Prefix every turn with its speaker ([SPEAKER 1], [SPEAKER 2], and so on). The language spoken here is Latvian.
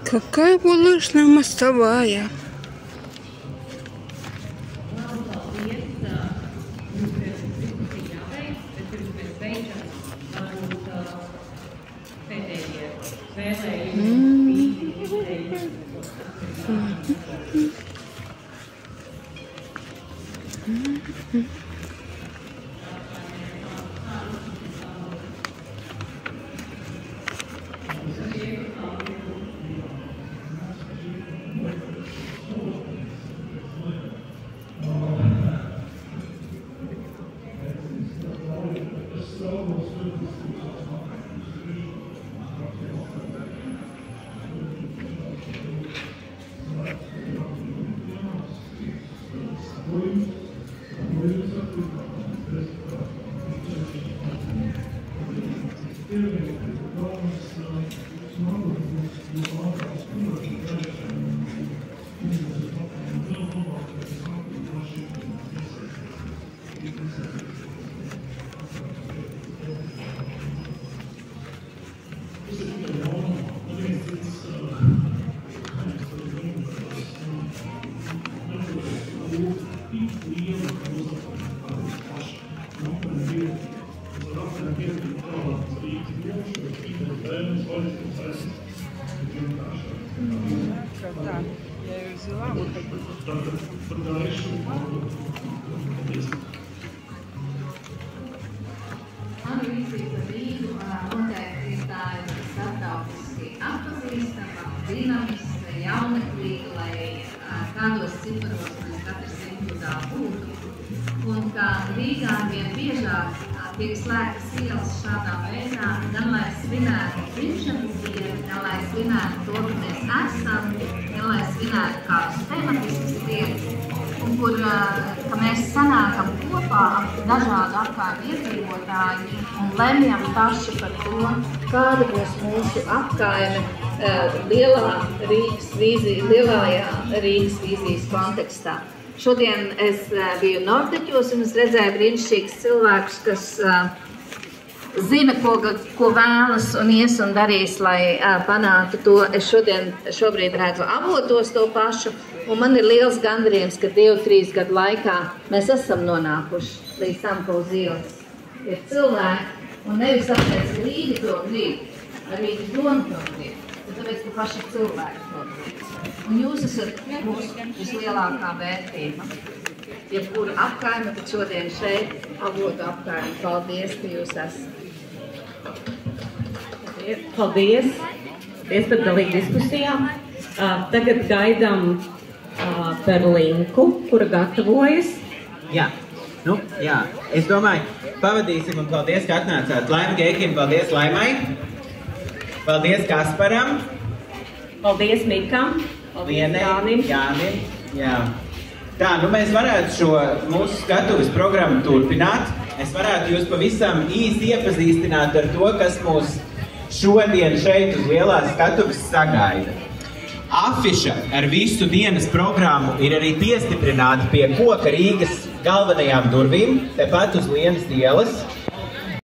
[SPEAKER 1] Какая булочная мостовая.
[SPEAKER 2] Tiek slēgtas ielas šādā veidā, gan lai svinētu dzimšanas dienu, gan lai svinētu to, ka mēs esam, gan lai svinētu kādus tematiskus dienas, un kur ka mēs sanākam kopā dažādu apkārt iedzīvotāji un lemjam paši par to, kāda būs mūsu apkaime lielajā Rīgas vīzijas kontekstā. Šodien es biju Nordeķos un es redzēju brīnišķīgus cilvēkus, kas zina, ko vēlas un ies un darīs, lai panāktu to. Es šobrīd redzu Avotos to pašu, un man ir liels gandarījums, ka 2-3 gadu laikā mēs esam nonākuši līdz tam, ka uz ielas ir cilvēki, un nevis tāpēc, ka Rīga to grib, arī doma to grib, bet tāpēc, ka paši cilvēki to grib. Un jūs esat mūsu vislielākā vērtība. Jebkura apkaime, tad šodien šeit, Avotu apkaime. Paldies, ka jūs esat.
[SPEAKER 3] Paldies. Paldies par dalību diskusijā. Tagad gaidām par linku, kura gatavojas.
[SPEAKER 4] Jā. Es domāju, pavadīsim un paldies, ka atnācāt. Laima Geikim, paldies Laimai. Paldies Kasparam.
[SPEAKER 3] Paldies Mikam.
[SPEAKER 4] Jānim. Jā. Tā, mēs varētu šo mūsu skatuves programmu turpināt. Es varētu jūs pavisam īsti iepazīstināt ar to, kas mūs šodien šeit uz lielās skatuves sagaida. Afiša ar visu dienas programmu ir arī piestiprināta pie koka Rīgas galvenajām durvīm, tepat uz Lienas ielas.